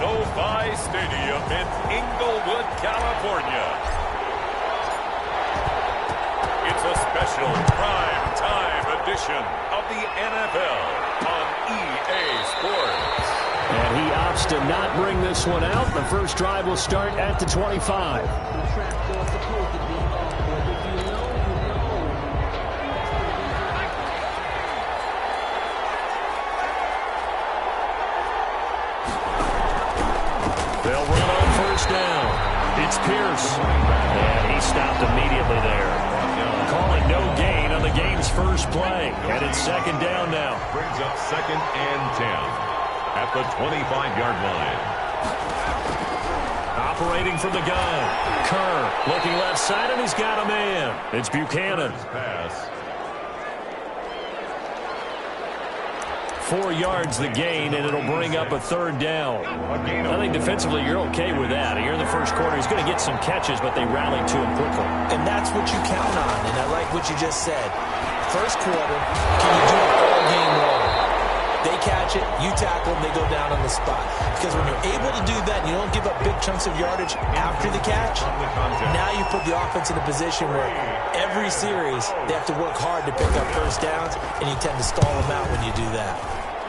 SoFi Stadium in Inglewood, California. It's a special prime time edition of the NFL on EA Sports. And he opts to not bring this one out. The first drive will start at the 25. They'll run on first down. It's Pierce. And he stopped immediately there. Calling no gain on the game's first play. And it's second down now. Brings up 2nd and 10. At the 25-yard line. Operating from the gun. Kerr looking left side, and he's got a man. It's Buchanan. Pass. 4 yards the gain, and it'll bring up a third down. I think defensively you're okay with that. Here in the first quarter, he's going to get some catches, but they rallied to him quickly. And that's what you count on, and I like what you just said. First quarter, can you do it all game long? They catch it, you tackle them, they go down on the spot. Because when you're able to do that and you don't give up big chunks of yardage after the catch, now you put the offense in a position where every series they have to work hard to pick up first downs, and you tend to stall them out when you do that.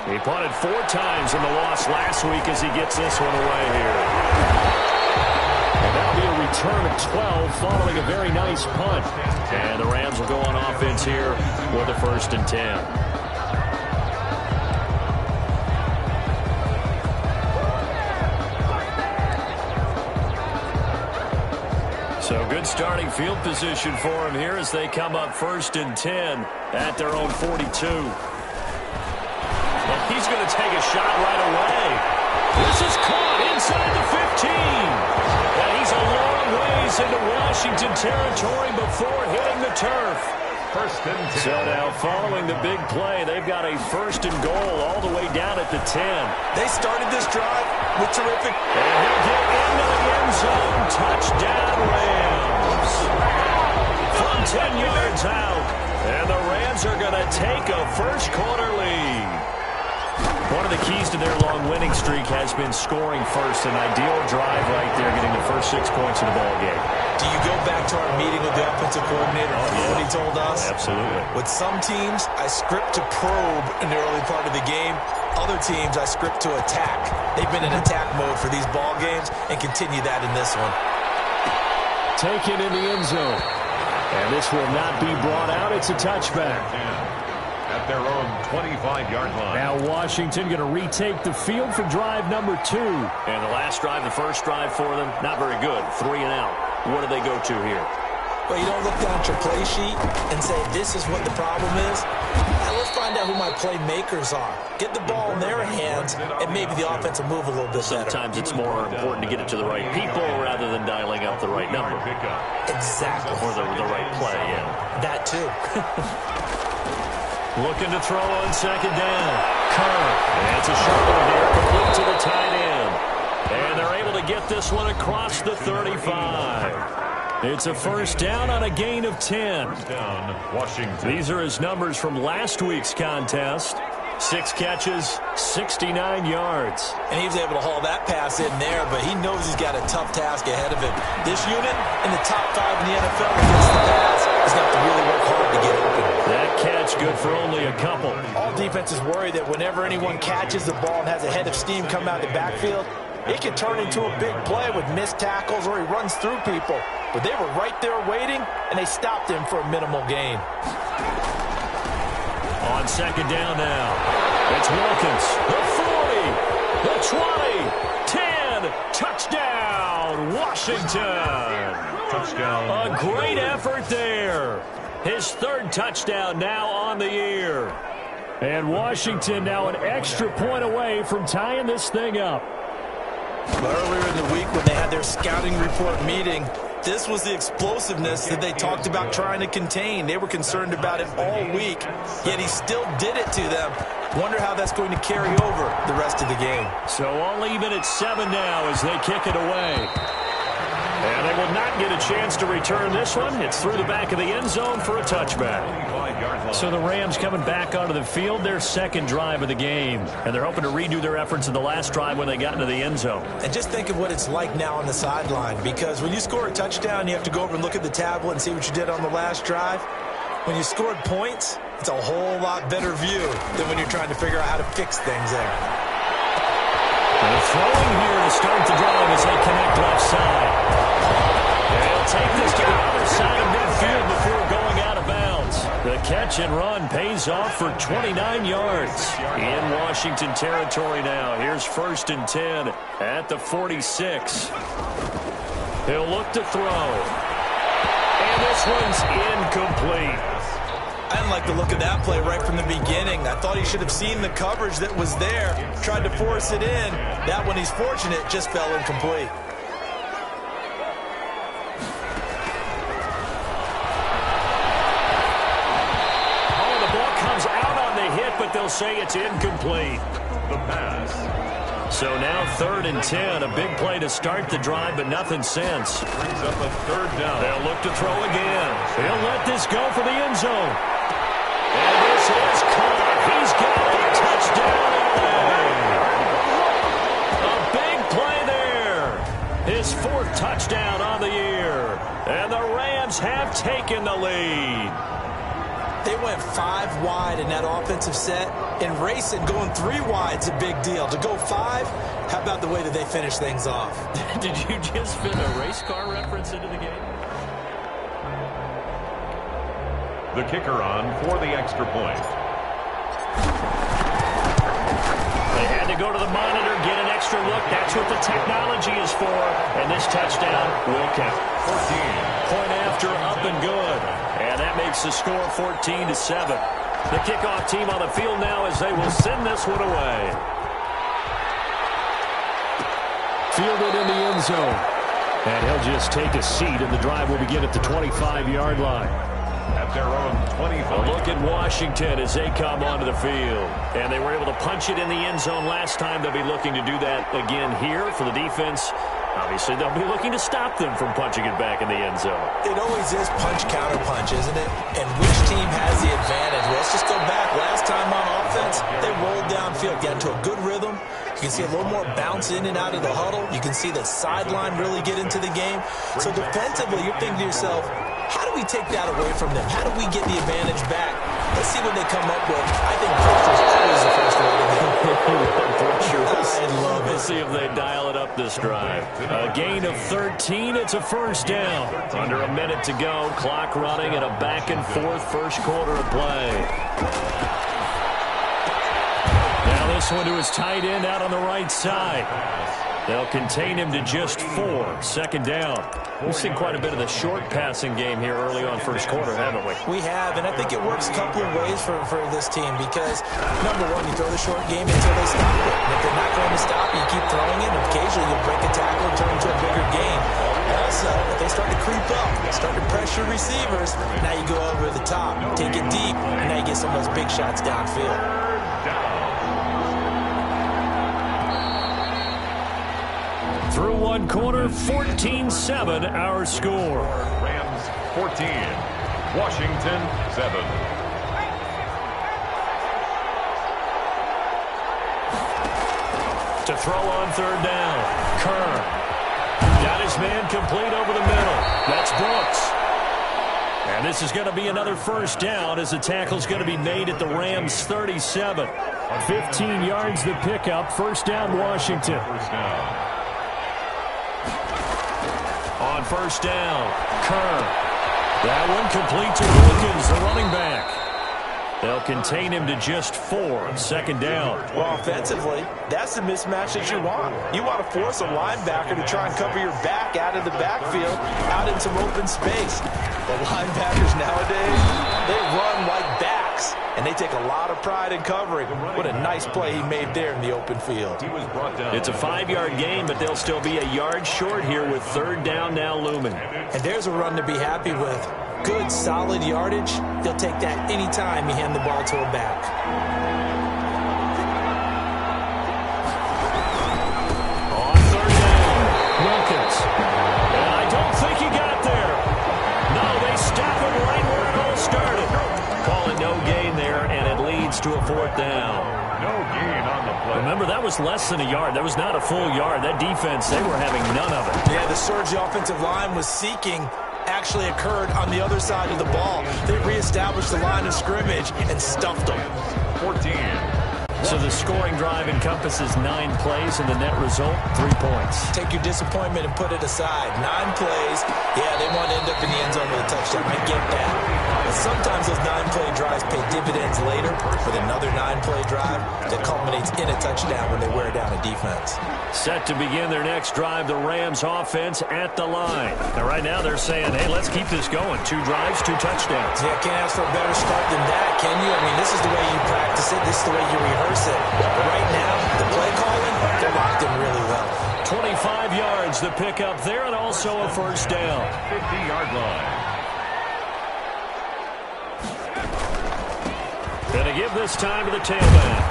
He punted 4 times in the loss last week as he gets this one away here. And that'll be a return of 12 following a very nice punt. And the Rams will go on offense here with a 1st and 10. So good starting field position for him here as they come up 1st and 10 at their own 42. Well, he's going to take a shot right away. This is caught inside the 15. And he's a long ways into Washington territory before hitting the turf. 1st and 10. So now following the big play, they've got a 1st and goal all the way down at the 10. They started this drive with terrific. And he'll get into the end zone. Touchdown, Rams. From 10 yards out. And the Rams are going to take a first quarter lead. One of the keys to their long winning streak has been scoring first. An ideal drive right there, getting the first 6 points of the ball game. Do you go back to our meeting with the offensive coordinator and what he told us? Absolutely. With some teams, I script to probe in the early part of the game. Other teams, I script to attack. They've been in attack mode for these ball games and continue that in this one. Taken in the end zone. And this will not be brought out. It's a touchback. At their own 25-yard line. Now Washington going to retake the field for drive number 2. And the last drive, the first drive for them, not very good. 3 and out. What do they go to here? Well, you don't look down at your play sheet and say, this is what the problem is. Now let's find out who my playmakers are. Get the ball in their hands, and maybe the offense will move a little bit better. Sometimes it's more important to get it to the right people rather than dialing up the right number. Exactly. Or the right play, yeah. That too. Looking to throw on 2nd down. Kerr. And it's a short one here, complete to the tight end. And they're able to get this one across the 35. It's a 1st down on a gain of 10. Down, Washington. These are his numbers from last week's contest. 6 catches, 69 yards. And he was able to haul that pass in there, but he knows he's got a tough task ahead of him. This unit in the top 5 in the NFL against the pass is going to have to really work hard to get open. That catch good for only a couple. All defenses worry that whenever anyone catches the ball and has a head of steam come out of the backfield, it can turn into a big play with missed tackles or he runs through people. But they were right there waiting, and they stopped him for a minimal gain. On 2nd down now, it's Wilkins. The 40, the 20, 10, touchdown, Washington. Touchdown. A great effort there. His 3rd touchdown now on the year. And Washington now an extra point away from tying this thing up. Earlier in the week when they had their scouting report meeting, this was the explosiveness that they talked about trying to contain. They were concerned about it all week, yet he still did it to them. Wonder how that's going to carry over the rest of the game. So all even at 7 now as they kick it away. And they will not get a chance to return this one. It's through the back of the end zone for a touchback. 25-yard line. So the Rams coming back onto the field, their second drive of the game. And they're hoping to redo their efforts in the last drive when they got into the end zone. And just think of what it's like now on the sideline, because when you score a touchdown, you have to go over and look at the tablet and see what you did on the last drive. When you scored points, it's a whole lot better view than when you're trying to figure out how to fix things there. And throwing here to start the drive as they connect left side. They'll take this to the other side of midfield before going out of bounds. The catch and run pays off for 29 yards. In Washington territory now. Here's 1st and 10 at the 46. He'll look to throw. And this one's incomplete. I didn't like the look of that play right from the beginning. I thought he should have seen the coverage that was there, tried to force it in. That one, he's fortunate, just fell incomplete. Oh, the ball comes out on the hit, but they'll say it's incomplete. The pass. So now 3rd and 10, a big play to start the drive, but nothing since. Brings up a 3rd down. They'll look to throw again. He'll let this go for the end zone. And this is caught. He's got the touchdown. A big play there. His 4th touchdown on the year. And the Rams have taken the lead. They went 5 wide in that offensive set. And racing, going 3 wide's a big deal. To go 5, how about the way that they finish things off? Did you just fit a race car reference into the game? The kicker on for the extra point. They had to go to the monitor, get an extra look. That's what the technology is for. And this touchdown will count. 14. Point after, up and good. And that makes the score 14-7. The kickoff team on the field now as they will send this one away. Fielded in the end zone. And he'll just take a seat, and the drive will begin at the 25-yard line. At their own 25. A look at Washington as they come onto the field. And they were able to punch it in the end zone last time. They'll be looking to do that again here for the defense. Obviously, they'll be looking to stop them from punching it back in the end zone. It always is punch, counter punch, isn't it? And which team has the advantage? Well, let's just go back. Last time on offense, they rolled downfield, got into a good rhythm. You can see a little more bounce in and out of the huddle. You can see the sideline really get into the game. So defensively, you're thinking to yourself, how do we take that away from them? How do we get the advantage back? Let's see what they come up with. I think pressure is always the first way to go. I love it. Let's see if they dial it up this drive. A gain of 13. It's a 1st down. Under a minute to go. Clock running and a back and forth 1st quarter of play. Now this one to his tight end out on the right side. They'll contain him to just 4. 2nd down. We've seen quite a bit of the short passing game here early on 1st quarter, haven't we? We have, and I think it works a couple of ways for this team because, number one, you throw the short game until they stop it. And if they're not going to stop it, you keep throwing it, and occasionally you'll break a tackle and turn into a bigger game. Also, if they start to creep up, start to pressure receivers, now you go over the top, take it deep, and now you get some of those big shots downfield. Through 1 quarter, 14-7 our score. Rams 14, Washington 7. To throw on 3rd down. Kerr. Got his man complete over the middle. That's Brooks. And this is going to be another 1st down as the tackle's going to be made at the Rams 37. 15 yards the pickup. 1st down, Washington. 1st down. On 1st down, Kerr. That one complete to Wilkins, the running back. They'll contain him to just 4. 2nd down. Well, offensively, that's the mismatch that you want. You want to force a linebacker to try and cover your back out of the backfield, out in some open space. The linebackers nowadays, they run like backs, and they take a lot of pride in covering. What a nice play he made there in the open field. He was brought down. It's a 5-yard gain, but they'll still be a yard short here with 3rd down now looming. And there's a run to be happy with. Good, solid yardage. They'll take that anytime you hand the ball to a back. On 3rd down, Wilkins. And I don't think he got there. No, they stop him right where it all started. Call it no gain. brought down. No gain on the play. Remember, that was less than a yard. That was not a full yard. That defense, they were having none of it. Yeah, the surge the offensive line was seeking actually occurred on the other side of the ball. They reestablished the line of scrimmage and stuffed them. 14. So the scoring drive encompasses 9 plays, and the net result, 3 points. Take your disappointment and put it aside. 9 plays. Yeah, they want to end up in the end zone with a touchdown. I get that. But sometimes those 9-play drives pay dividends later with another 9-play drive that culminates in a touchdown when they wear down a defense. Set to begin their next drive, the Rams offense at the line. Now, right now they're saying, hey, let's keep this going. 2 drives, 2 touchdowns. Yeah, can't ask for a better start than that, can you? I mean, this is the way you practice it. This is the way you rehearse it. But right now, the play calling, they're locked in really well. 25 yards the pickup there, and also a first down. 50-yard line. Gonna give this time to the tailback.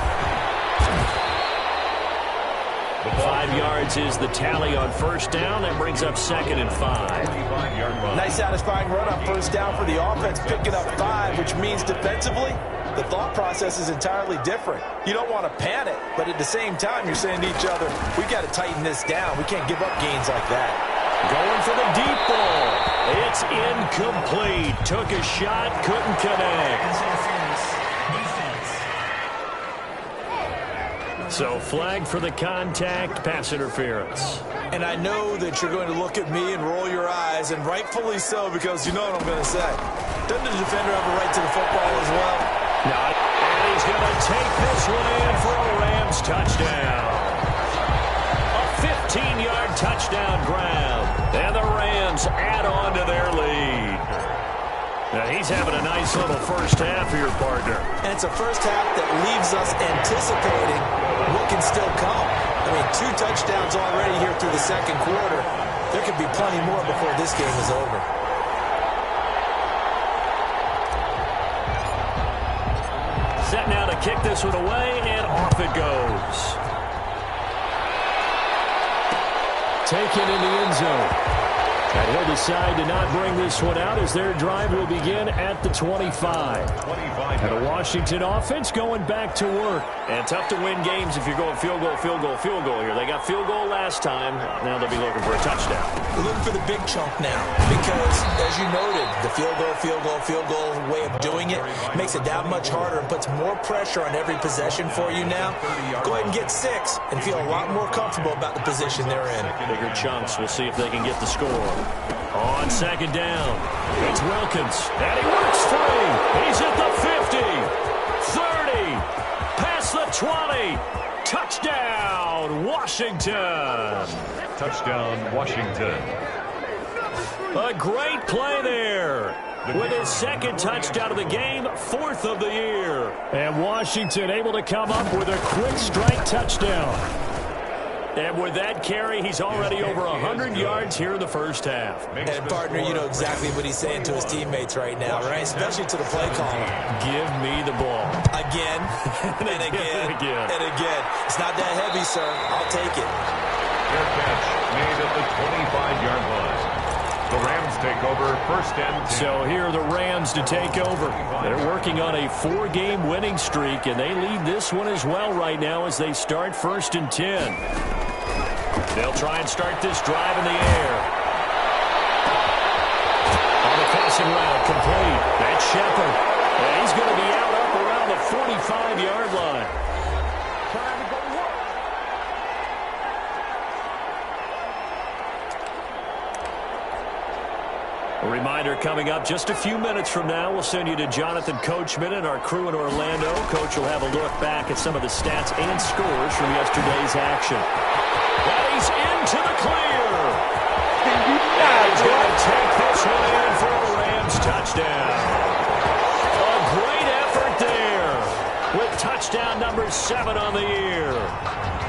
5 yards is the tally on first down. That brings up 2nd and 5. Nice satisfying run on first down for the offense, picking up 5, which means defensively, the thought process is entirely different. You don't want to panic, but at the same time, you're saying to each other, we've got to tighten this down. We can't give up gains like that. Going for the deep ball. It's incomplete. Took a shot, couldn't connect. So flag for the contact, pass interference. And I know that you're going to look at me and roll your eyes, and rightfully so, because you know what I'm going to say. Doesn't the defender have a right to the football as well? No, and he's going to take this one in for a Rams touchdown. A 15-yard touchdown grab, and the Rams add on to their lead. Now, he's having a nice little first half here, partner. And it's a first half that leaves us anticipating what can still come. I mean, 2 touchdowns already here through the second quarter. There could be plenty more before this game is over. Set now to kick this one away, and off it goes. Taken in the end zone. And he'll decide to not bring this one out as their drive will begin at the 25. And the Washington offense going back to work. And tough to win games if you're going field goal, field goal, field goal here. They got field goal last time. Now they'll be looking for a touchdown. We're looking for the big chunk now because, as you noted, the field goal way of doing it makes it that much harder and puts more pressure on every possession for you now. Go ahead and get 6 and feel a lot more comfortable about the position they're in. Bigger chunks. We'll see if they can get the score. On second down, it's Wilkins, and he works free. He's at the 50, 30, past the 20. Touchdown, Washington. Touchdown, Washington. A great play there. With his 2nd touchdown of the game, 4th of the year. And Washington able to come up with a quick strike touchdown. And with that carry, he's already over 100 yards here in the first half. And, partner, you know exactly what he's saying to his teammates right now, right? Especially to the play caller. Give me the ball. Again, and again, and again. It's not that heavy, sir. I'll take it. Their catch made at the 25-yard line. The Rams take over, 1st and 10. So here are the Rams to take over. They're working on a 4-game winning streak, and they lead this one as well right now as they start 1st and 10. They'll try and start this drive in the air. On the passing route, complete. That's Shepard. And he's going to be out up around the 45-yard line. A reminder coming up just a few minutes from now, we'll send you to Jonathan Coachman and our crew in Orlando. Coach will have a look back at some of the stats and scores from yesterday's action. And he's into the clear. He's going to take this one in for a Rams touchdown. A great effort there with touchdown number 7 on the year.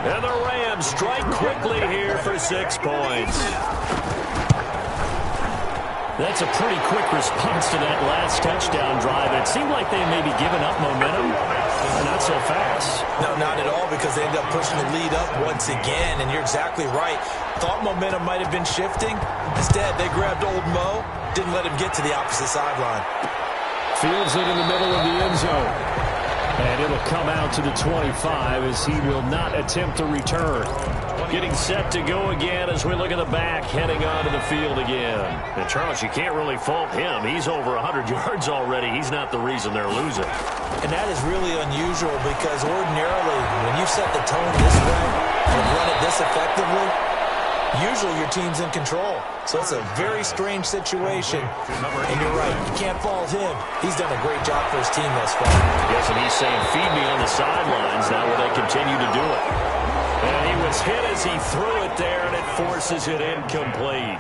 And the Rams strike quickly here for 6 points. That's a pretty quick response to that last touchdown drive. It seemed like they may be giving up momentum. Not so fast. No, not at all, because they ended up pushing the lead up once again, and you're exactly right. Thought momentum might have been shifting. Instead, they grabbed old Mo, didn't let him get to the opposite sideline. Fields it in the middle of the end zone. And it'll come out to the 25 as he will not attempt to return. Getting set to go again as we look at the back, heading onto the field again. And Charles, you can't really fault him. He's over 100 yards already. He's not the reason they're losing. And that is really unusual because ordinarily when you set the tone this way and run it this effectively, usually your team's in control. So it's a very strange situation. And you're right, you can't fault him. He's done a great job for his team thus far. Yes, and he's saying, feed me on the sidelines. Now will they continue to do it? And he was hit as he threw it there, and it forces it incomplete.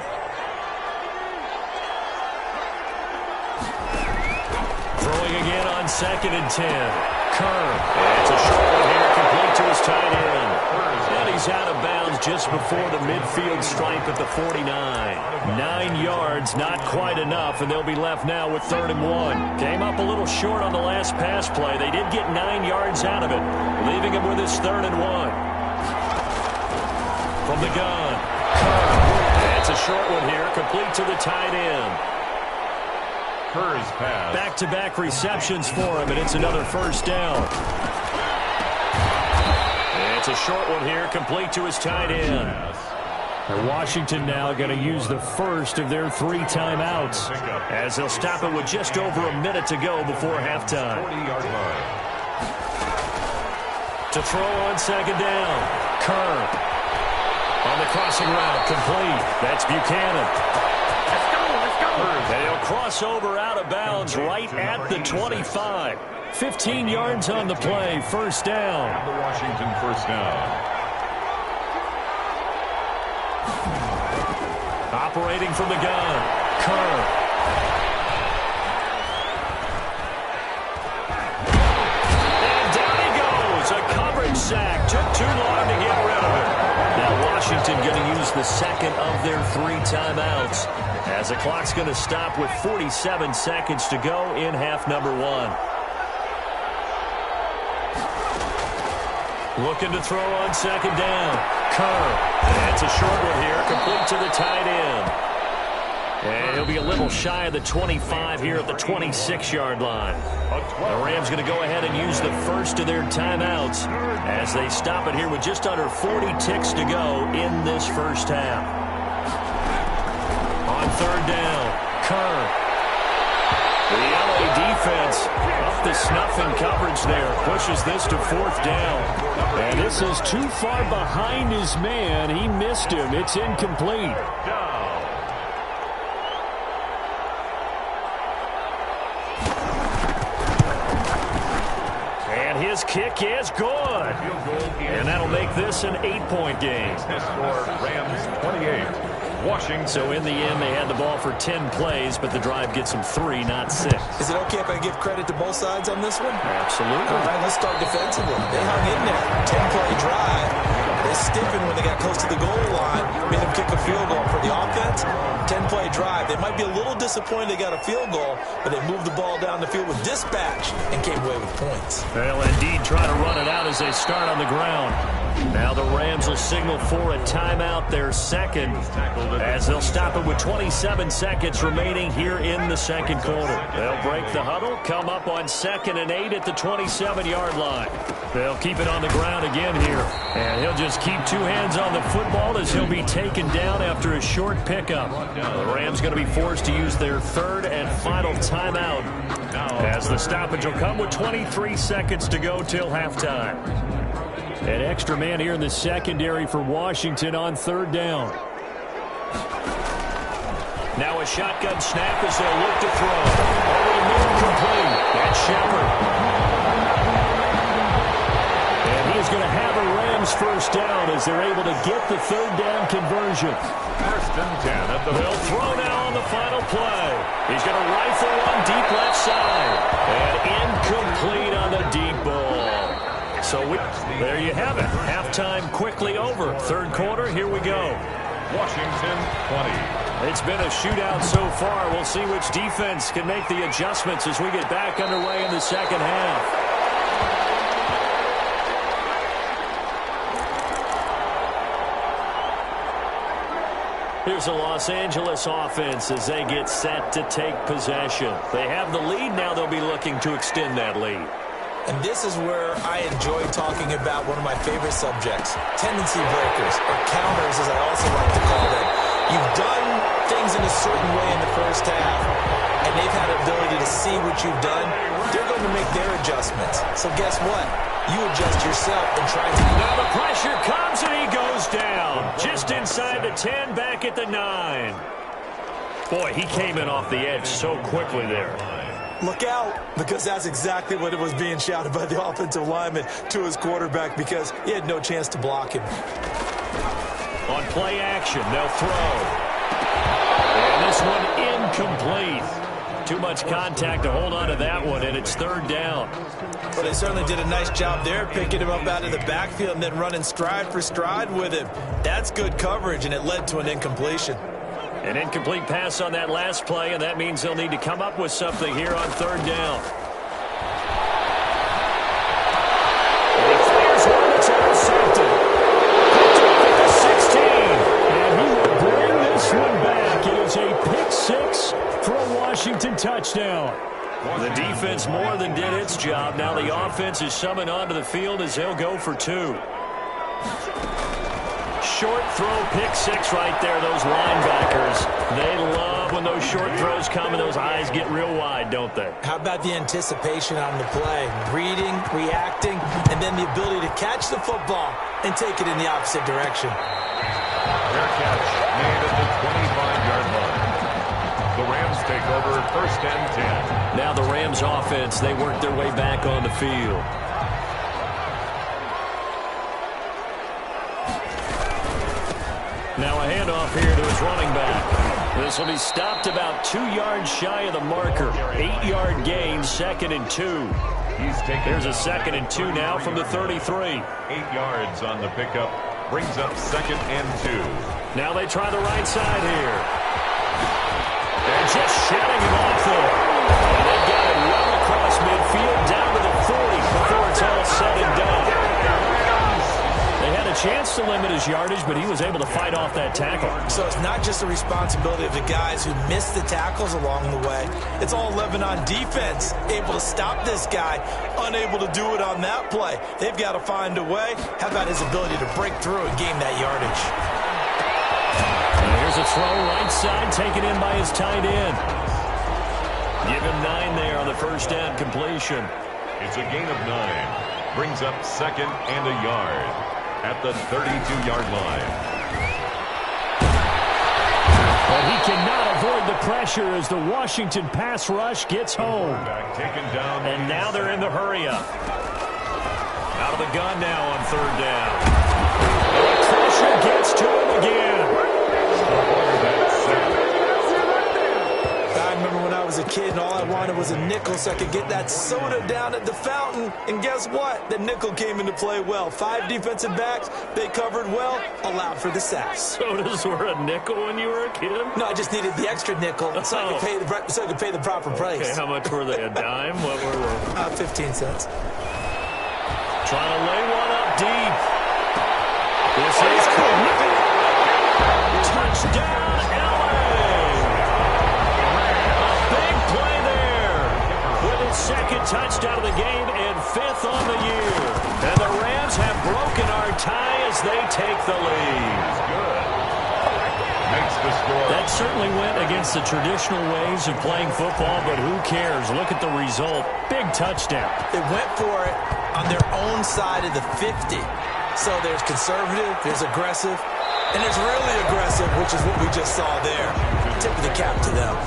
Throwing again on 2nd and 10. Kerr. It's a short one here, complete to his tight end. And he's out of bounds just before the midfield stripe at the 49. 9 yards, not quite enough, and they'll be left now with 3rd and 1. Came up a little short on the last pass play. They did get 9 yards out of it, leaving him with his 3rd and 1. From the gun, Kerr. It's a short one here, complete to the tight end. Kerr's pass. Back-to-back receptions for him, and it's another 1st down. It's a short one here, complete to his tight end. And Washington now going to use the first of their 3 timeouts as they'll stop it with just over a minute to go before halftime. 40-yard line. To throw on 2nd down, Kerr. On the crossing route, complete. That's Buchanan. Let's go. They'll cross over out of bounds right at the 25. 15 yards on the play, 1st down. The Washington 1st down. Operating from the gun, Kerr. And down he goes. A coverage sack. Took too long to get rid of it. Now Washington going to use the 2nd of their 3 timeouts as the clock's going to stop with 47 seconds to go in half number 1. Looking to throw on 2nd down. Kerr. That's a short one here, complete to the tight end. And he'll be a little shy of the 25 here at the 26-yard line. The Rams going to go ahead and use the first of their timeouts as they stop it here with just under 40 ticks to go in this first half. On 3rd down, Kerr. The LA defense up the snuff in coverage there. Pushes this to 4th down. And this is too far behind his man. He missed him. It's incomplete. And his kick is good. And that'll make this an 8-point game. Rams 28. Washington. So in the end, they had the ball for 10 plays, but the drive gets them 3, not 6. Is it okay if I give credit to both sides on this one? Absolutely. All right, let's start defensively. They hung in there. 10-play drive. They stiffened when they got close to the goal line, made them kick a field goal. For the offense, 10-play drive. They might be a little disappointed they got a field goal, but they moved the ball down the field with dispatch and came away with points. They'll indeed try to run it out as they start on the ground. Now the Rams will signal for a timeout, their 2nd, as they'll stop it with 27 seconds remaining here in the 2nd quarter. They'll break the huddle, come up on 2nd and 8 at the 27-yard line. They'll keep it on the ground again here, and he'll just keep 2 hands on the football as he'll be taken down after a short pickup. The Rams going to be forced to use their 3rd and final timeout as the stoppage will come with 23 seconds to go till halftime. An extra man here in the secondary for Washington on 3rd down. Now a shotgun snap as they'll look to throw. Over the middle, complete. That's Shepard. And he's going to have a Rams 1st down as they're able to get the 3rd down conversion. 1st and 10 at the... They'll throw now on the final play. He's going to rifle one deep left side. And incomplete on the deep ball. So there you have it. Halftime quickly over. 3rd quarter, here we go. Washington 20. It's been a shootout so far. We'll see which defense can make the adjustments as we get back underway in the 2nd half. Here's the Los Angeles offense as they get set to take possession. They have the lead. Now they'll be looking to extend that lead. And this is where I enjoy talking about one of my favorite subjects, tendency breakers, or counters as I also like to call them. You've done things in a certain way in the first half, and they've had the ability to see what you've done. They're going to make their adjustments. So guess what? You adjust yourself and try to... Now the pressure comes and he goes down. Just inside the 10, back at the 9. Boy, he came in off the edge so quickly there. Look out, because that's exactly what it was being shouted by the offensive lineman to his quarterback, because he had no chance to block him. On play action, they'll throw. And this one incomplete. Too much contact to hold on to that one, and it's 3rd down. Well, they certainly did a nice job there, picking him up out of the backfield and then running stride for stride with him. That's good coverage, and it led to an incompletion. An incomplete pass on that last play, and that means they'll need to come up with something here on 3rd down. And he fires one that's intercepted. At the 16, and he will bring this one back. It is a pick 6 for a Washington touchdown. The defense more than did its job. Now the offense is summoned onto the field as they'll go for 2. Short throw, pick 6 right there, those linebackers. They love when those short throws come and those eyes get real wide, don't they? How about the anticipation on the play? Reading, reacting, and then the ability to catch the football and take it in the opposite direction. Fair catch made at the 25-yard line. The Rams take over 1st and 10. Now the Rams offense, they work their way back on the field. Now a handoff here to his running back. This will be stopped about 2 yards shy of the marker. 8-yard gain, 2nd and 2. Here's a 2nd and 2 now from the 33. 8 yards on the pickup. Brings up 2nd and 2. Now they try the right side here. And just shutting him off there. And they've got it well across midfield down to the 40 before it's all said and done. They had a chance to limit his yardage, but he was able to fight off that tackle. So it's not just the responsibility of the guys who missed the tackles along the way. It's all 11 on defense, able to stop this guy, unable to do it on that play. They've got to find a way. How about his ability to break through and gain that yardage? And here's a throw right side, taken in by his tight end. Give him 9 there on the 1st down completion. It's a gain of 9. Brings up 2nd and a yard at the 32-yard line. But he cannot avoid the pressure as the Washington pass rush gets home. Taken down. And now they're in the hurry-up. Out of the gun now on 3rd down. And the pressure gets to him again. I remember when I was a kid and all I wanted was a nickel so I could get that soda down at the fountain. And guess what? The nickel came into play well. 5 defensive backs, they covered well, allowed for the sacks. Sodas were a nickel when you were a kid? No, I just needed the extra nickel so I could pay the proper price. Okay, how much were they? A dime? What were they? 15 cents. Trying to lay one up deep. This is cool. Touchdown, LA! Big play there. With his 2nd touchdown of the game and 5th on the year. And the Rams have broken our tie as they take the lead. Good. Makes the score. That certainly went against the traditional ways of playing football, but who cares? Look at the result. Big touchdown. They went for it on their own side of the 50. So there's conservative, there's aggressive, and there's really aggressive, which is what we just saw there. Tip of the cap to them.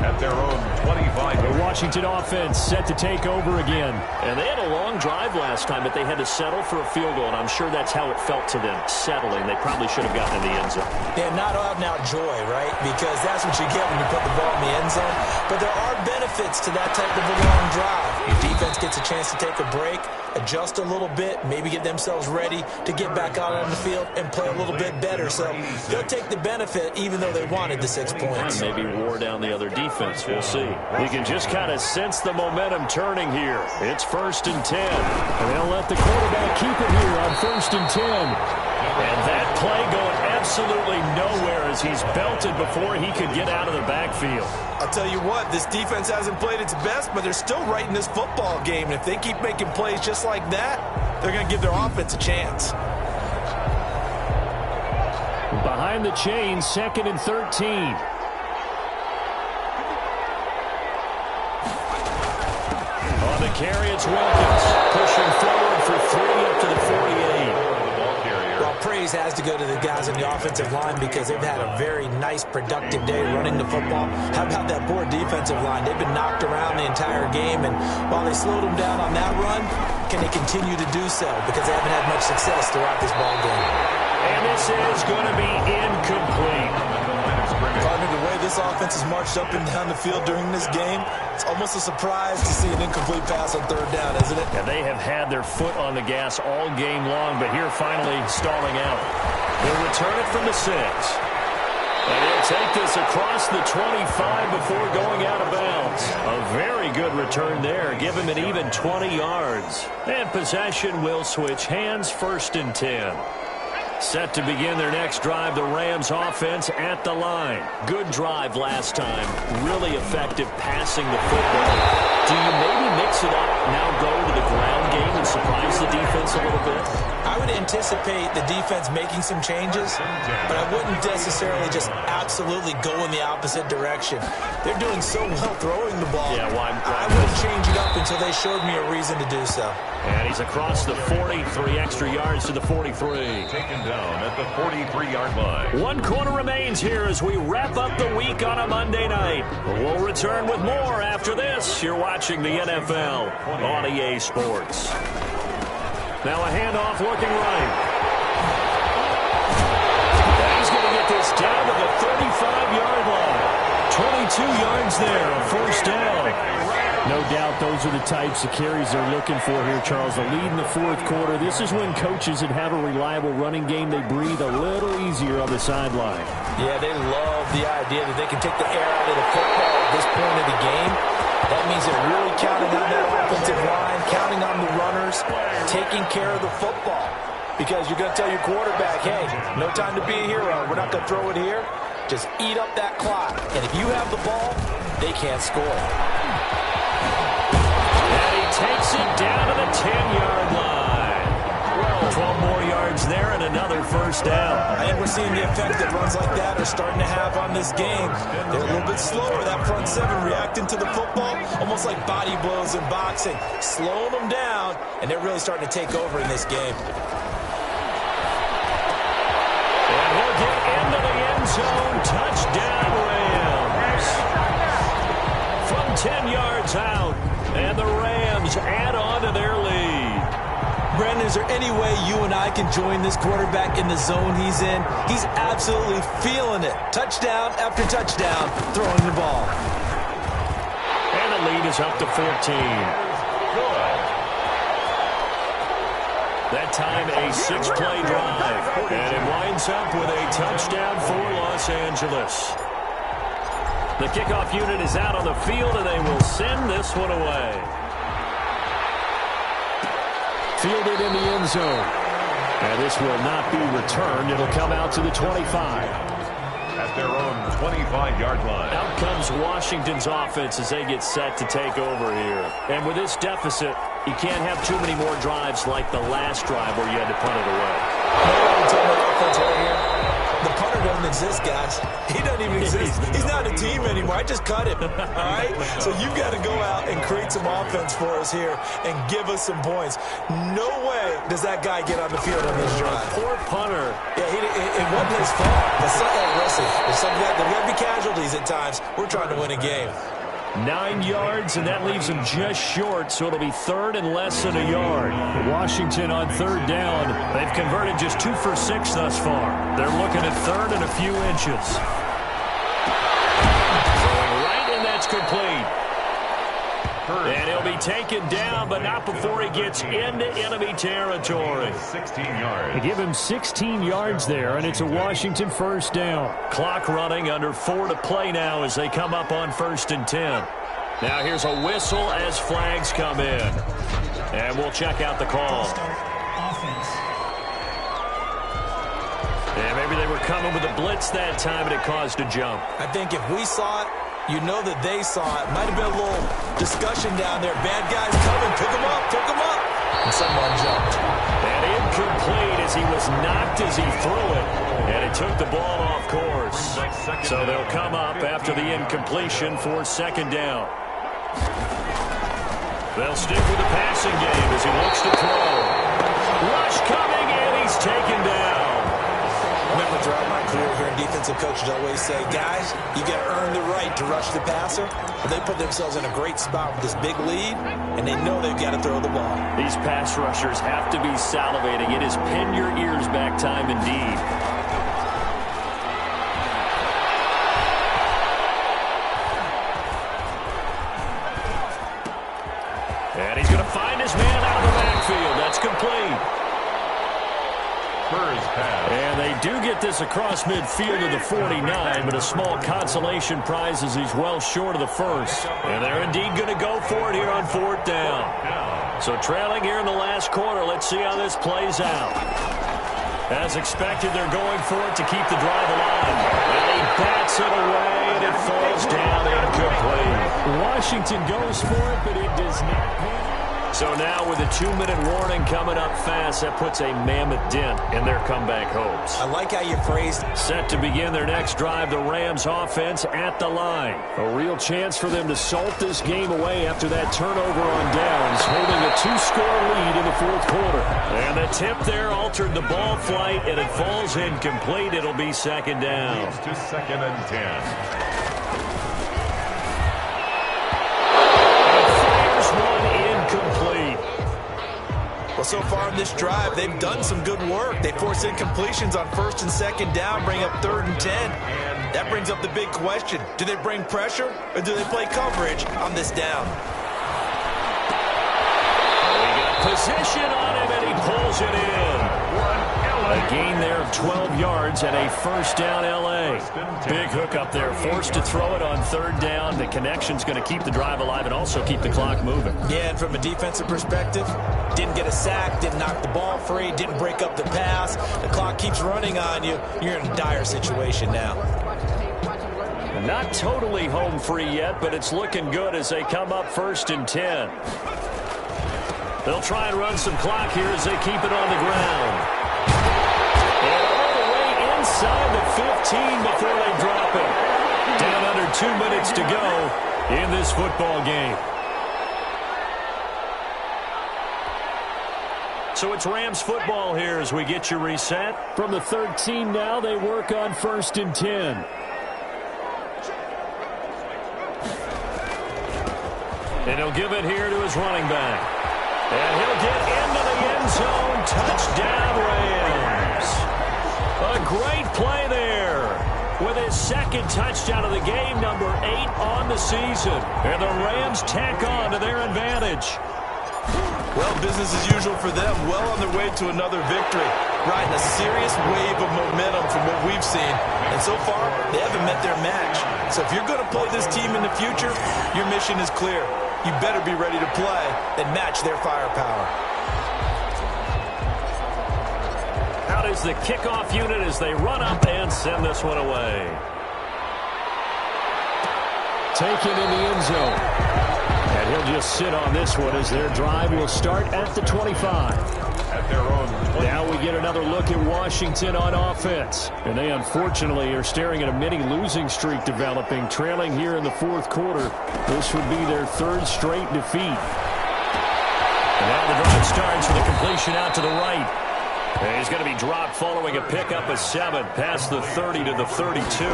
At their own 25. The Washington offense set to take over again. And they had a long drive last time, but they had to settle for a field goal, and I'm sure that's how it felt to them, settling. They probably should have gotten in the end zone. Yeah, not out-and-out joy, right? Because that's what you get when you put the ball in the end zone. But there are benefits to that type of a long drive. Your defense gets a chance to take a break, adjust a little bit, maybe get themselves ready to get back out on the field and play a little bit better. So they'll take the benefit even though they wanted the 6 points. Maybe wore down the other defense. We'll see. You can just kind of sense the momentum turning here. It's 1st and 10. And they'll let the quarterback keep it here on 1st and 10. And that play going absolutely nowhere as he's belted before he could get out of the backfield. I'll tell you what, this defense hasn't played its best, but they're still right in this football game. And if they keep making plays just like that, they're going to give their offense a chance. Behind the chains, 2nd and 13. On the carry, it's Wilkins. Pushing forward for 3 up to the 48. Well, praise has to go to the guys on the offensive line because they've had a very nice, productive day running the football. How about that poor defensive line? They've been knocked around the entire game, and while they slowed them down on that run, can they continue to do so? Because they haven't had much success throughout this ball game. And this is going to be incomplete. Partner, the way this offense has marched up and down the field during this game, it's almost a surprise to see an incomplete pass on 3rd down, isn't it? And they have had their foot on the gas all game long, but here finally stalling out. They'll return it from the 6. And he'll take this across the 25 before going out of bounds. A very good return there. Give him an even 20 yards. And possession will switch hands, 1st and 10. Set to begin their next drive, the Rams offense at the line. Good drive last time. Really effective passing the football. Do you maybe mix it up, now go to the ground game and surprise the defense a little bit? I would anticipate the defense making some changes, but I wouldn't necessarily just absolutely go in the opposite direction. They're doing so well throwing the ball. Yeah, why I wouldn't change it up until they showed me a reason to do so. And he's across the 43 extra yards to the 43. Taken down at the 43-yard line. 1 quarter remains here as we wrap up the week on a Monday night. We'll return with more after this. You're watching the NFL on EA Sports. Now a handoff looking right. He's going to get this down to the 35-yard line. 22 yards there, a 1st down. No doubt those are the types of carries they're looking for here, Charles. The lead in the 4th quarter. This is when coaches that have a reliable running game, they breathe a little easier on the sideline. Yeah, they love the idea that they can take the air out of the football at this point of the game. That means they're really counting on that offensive line, counting on the runners, taking care of the football. Because you're going to tell your quarterback, hey, no time to be a hero. We're not going to throw it here. Just eat up that clock. And if you have the ball, they can't score. Takes it down to the 10-yard line. 12 more yards there and another 1st down. I think we're seeing the effect that runs like that are starting to have on this game. They're a little bit slower, that front 7 reacting to the football, almost like body blows in boxing, slowing them down, and they're really starting to take over in this game. And he'll get into the end zone. Touchdown, Rams. From 10 yards out. And the Rams add on to their lead. Brandon, is there any way you and I can join this quarterback in the zone he's in? He's absolutely feeling it. Touchdown after touchdown, throwing the ball. And the lead is up to 14. That time a 6-play drive. And it winds up with a touchdown for Los Angeles. The kickoff unit is out on the field, and they will send this one away. Fielded in the end zone. And this will not be returned. It'll come out to the 25. At their own 25-yard line. Out comes Washington's offense as they get set to take over here. And with this deficit, you can't have too many more drives like the last drive where you had to punt it away. Offense right here. The punter doesn't exist, guys. He doesn't even exist. He's not a team anymore. I just cut him, all right? So you've got to go out and create some offense for us here and give us some points. No way does that guy get on the field on this drive. Poor punter. Yeah, it wasn't his fault. Listen, there's something that there'll be casualties at times. We're trying to win a game. 9 yards, and that leaves him just short, so it'll be 3rd and less than a yard. Washington on 3rd down. They've converted just 2 for 6 thus far. They're looking at 3rd and a few inches. Throwing right, and that's complete. And he'll be taken down, but not before he gets into enemy territory. 16 yards. They give him 16 yards there, and it's a Washington 1st down. Clock running, under 4 to play now as they come up on 1st and 10. Now here's a whistle as flags come in. And we'll check out the call. And maybe they were coming with a blitz that time, and it caused a jump. I think if we saw it, you know that they saw it. Might have been a little discussion down there. Bad guys coming. Pick them up. Pick them up. And someone jumped. And incomplete as he was knocked as he threw it. And it took the ball off course. So they'll come up after the incompletion for second down. They'll stick with the passing game as he looks to throw. Rush coming, and he's taken down. Remember, throughout my career here in defensive coaches always say, guys, you got to earn the right to rush the passer. But they put themselves in a great spot with this big lead, and they know they've got to throw the ball. These pass rushers have to be salivating. It is pin your ears back time indeed. And he's going to find his man out of the backfield. That's complete. And they do get this across midfield to the 49, but a small consolation prize as he's well short of the first. And they're indeed going to go for it here on fourth down. So trailing here in the last quarter, let's see how this plays out. As expected, they're going for it to keep the drive alive. And he bats it away, and it falls down incomplete. Washington goes for it, but it does not pay. So now with a 2-minute warning coming up fast, that puts a mammoth dent in their comeback hopes. I like how you phrased. Set to begin their next drive, the Rams offense at the line. A real chance for them to salt this game away after that turnover on downs, holding a 2-score lead in the fourth quarter. And the tip there altered the ball flight, and it falls incomplete. It'll be second down. Leads to second and 10. Well, so far in this drive, they've done some good work. They force incompletions on first and second down, bring up third and 10. That brings up the big question. Do they bring pressure, or do they play coverage on this down? We got position on him, and he pulls it in. A gain there of 12 yards and a first down L.A. Big hook up there, forced to throw it on third down. The connection's going to keep the drive alive and also keep the clock moving. Yeah, and from a defensive perspective, didn't get a sack, didn't knock the ball free, didn't break up the pass. The clock keeps running on you. You're in a dire situation now. Not totally home free yet, but it's looking good as they come up first and 10. They'll try and run some clock here as they keep it on the ground. And all the way inside the 15 before they drop it. Down under 2 minutes to go in this football game. So it's Rams football here as we get you reset. From the 13 now, they work on first and 10. And he'll give it here to his running back. And he'll get into the end zone. Touchdown, Rams. A great play there with his second touchdown of the game, number 8 on the season. And the Rams tack on to their advantage. Well, business as usual for them. Well on their way to another victory. Riding a serious wave of momentum from what we've seen. And so far, they haven't met their match. So if you're going to play this team in the future, your mission is clear. You better be ready to play and match their firepower. Out is the kickoff unit as they run up and send this one away. Taken in the end zone. And he'll just sit on this one as their drive will start at the 25. At their own 20. Now we get another look at Washington on offense. And they unfortunately are staring at a mini losing streak developing, trailing here in the fourth quarter. This would be their third straight defeat. And now the drive starts with a completion out to the right. And he's going to be dropped following a pickup of 7 past the 30 to the 32.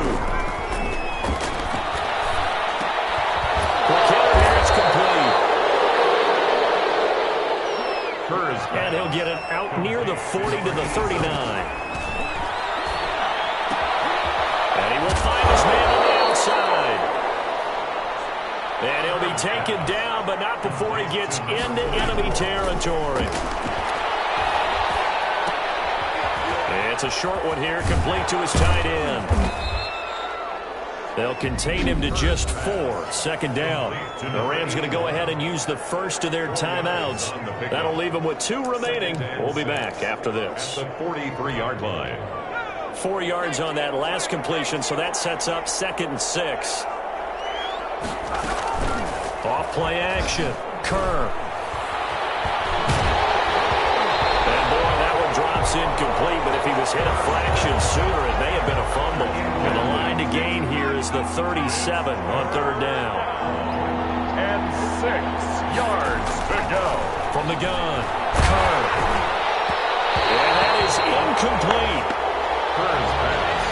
It's complete. And he'll get it out near the 40 to the 39. And he will find his man on the outside. And he'll be taken down, but not before he gets into enemy territory. It's a short one here, complete to his tight end. They'll contain him to just 4. Second down. The Rams going to go ahead and use the first of their timeouts. That'll leave them with 2 remaining. We'll be back after this. At the 43-yard line. 4 yards on that last completion, so that sets up 2nd and 6. Off play action. Kerr. And boy, that one drops incomplete, but if he was hit a fraction sooner, it may have been a fumble. And the line to gain here is the 37 on 3rd down. And 6 yards to go. From the gun, Kerr. And that is incomplete. Kerr's pass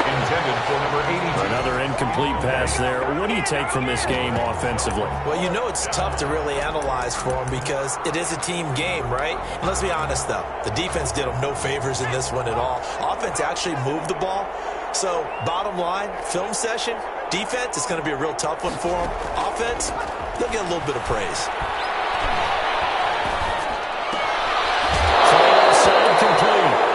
intended for number 82. Another incomplete pass there. What do you take from this game offensively? Well, you know it's tough to really analyze for them because it is a team game, right? And let's be honest, though. The defense did them no favors in this one at all. Offense actually moved the ball. So, bottom line, film session, defense, it's going to be a real tough one for them. Offense, they'll get a little bit of praise.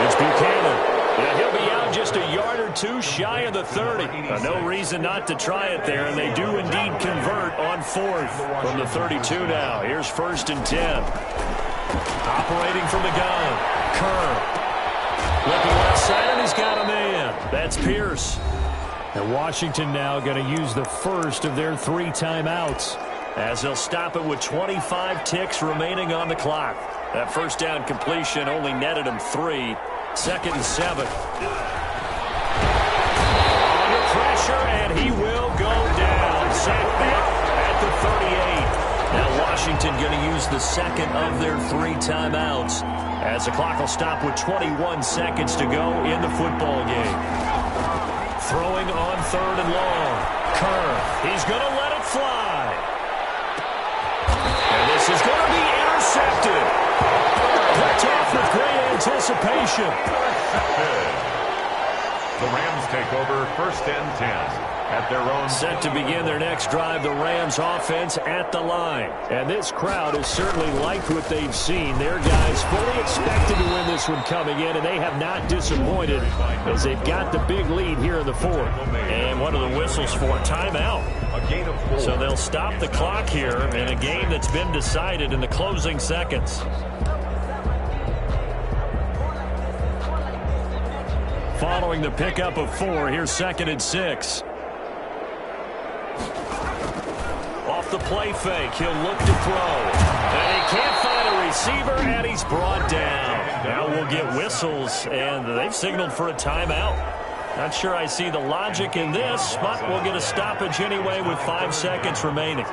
It's Buchanan. Yeah, he'll be out just a yard or two shy of the 30. No reason not to try it there, and they do indeed convert on 4th from the 32 now. Here's 1st and 10. Operating from the gun. Kerr. Looking left side, and he's got a man. That's Pierce. And Washington now going to use the first of their 3 timeouts, as they'll stop it with 25 ticks remaining on the clock. That first down completion only netted him 3. 2nd and 7. Under pressure, and he will go down. Sacked back at the 38. Now Washington going to use the second of their 3 timeouts, as the clock will stop with 21 seconds to go in the football game. Throwing on 3rd and long. Kerr. He's going to let it fly. And this is going to be intercepted. Picked off with great anticipation. The Rams take over 1st and 10 at their own. Set to begin their next drive, the Rams offense at the line. And this crowd has certainly liked what they've seen. Their guys fully expected to win this one coming in, and they have not disappointed as they've got the big lead here in the 4th. And what are the whistles for? Timeout. A gain of 4. So they'll stop the clock here in a game that's been decided in the closing seconds. Following the pickup of 4, here's 2nd and 6. Off the play fake, he'll look to throw. And he can't find a receiver, and he's brought down. Now we'll get whistles, and they've signaled for a timeout. Not sure I see the logic in this, but we'll get a stoppage anyway with 5 seconds remaining.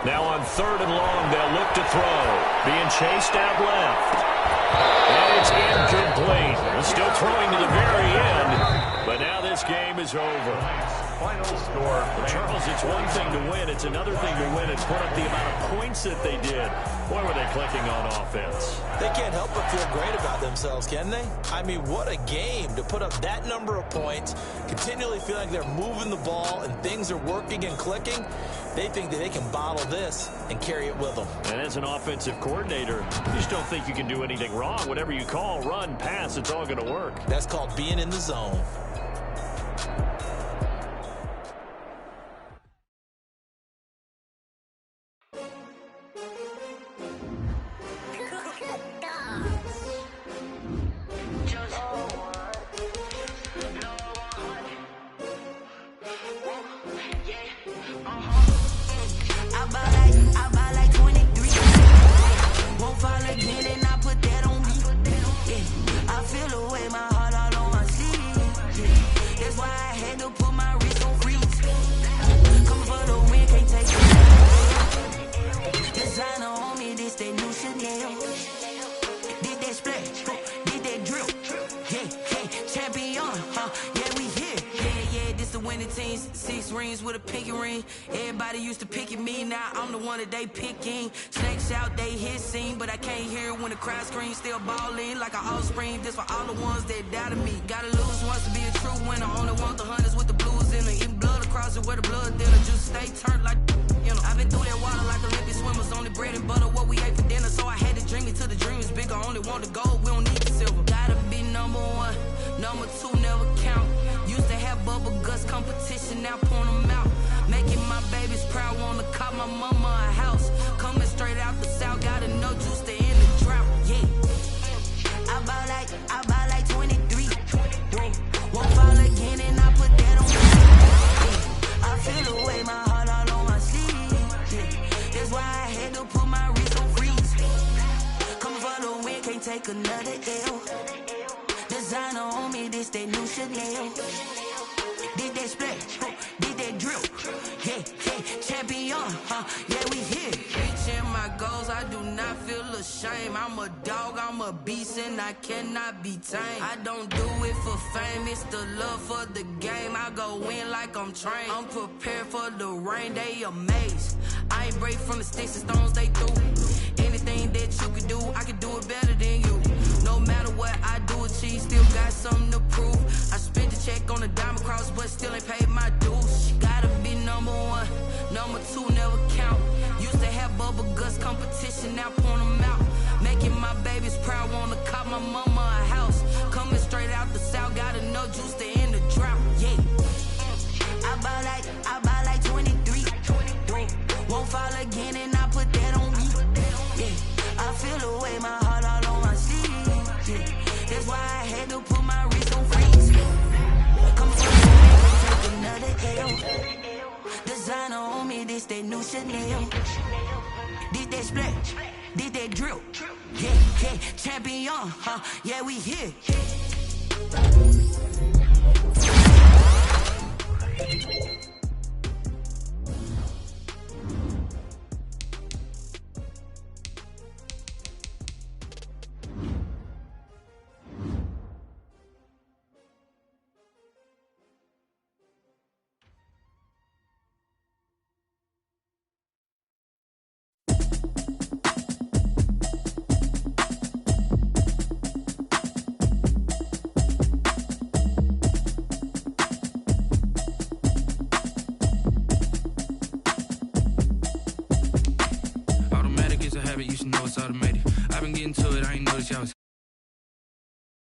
Now on 3rd and long, they'll look to throw. Being chased out left. And it's incomplete. They're still throwing to the very end, but now this game is over. Final score. Charles, it's one thing to win. It's another thing to win. It's put up the amount of points that they did. Boy, were they clicking on offense. They can't help but feel great about themselves, can they? I mean, what a game to put up that number of points, continually feel like they're moving the ball and things are working and clicking. They think that they can bottle this and carry it with them. And as an offensive coordinator, you just don't think you can do anything wrong. Whatever you call, run, pass, it's all going to work. That's called being in the zone. They picking snakes out, they hit scene, but I can't hear when the crowd screams. Still balling like an offspring. This for all the ones that doubted me. Gotta lose once to be a true winner. Only want the hunters with the blues in it. Eating blood across it where the blood dinner. Just stay turned like you know. I've been through that water like Olympic swimmers. Only bread and butter what we ate for dinner. So I had to dream it till the dream is bigger. Only want the gold, we don't need the silver. Gotta be number 1, number 2 never count. Used to have bubble guts competition, now point them out. Making my babies proud, wanna call my mama a house. Coming straight out the south, gotta know juice to end the drought, yeah. I ball like take another L. Designer on me, this that new Chanel. Did that splash, did that drill. Yeah, yeah, champion, yeah, we here. Reaching my goals, I do not feel ashamed. I'm a dog, I'm a beast, and I cannot be tamed. I don't do it for fame, it's the love for the game. I go in like I'm trained. I'm prepared for the rain, they amazed. I ain't break from the sticks and stones they threw. Anything that you can do, I can do it better than you. No matter what I do, achieve, still got something to prove. I spent the check on the diamond cross, but still ain't paid my dues. Gotta be number one, number two never count. Used to have bubble guts competition, now point them out. Making my babies proud, wanna cop my mama a house. Coming straight out the south, got enough juice to end the drought. Yeah, I buy like 23. Won't fall again, and I put that on me. Yeah, I feel the way, my heart all on my sleeve. Yeah, that's why I had to put my wrist on freeze. Come from the take another L. Designer on me, this that new Chanel. Did that splash, did that drill. Yeah, yeah, champion, yeah, we here. You should know it's automated. I've been getting to it, I ain't noticed y'all was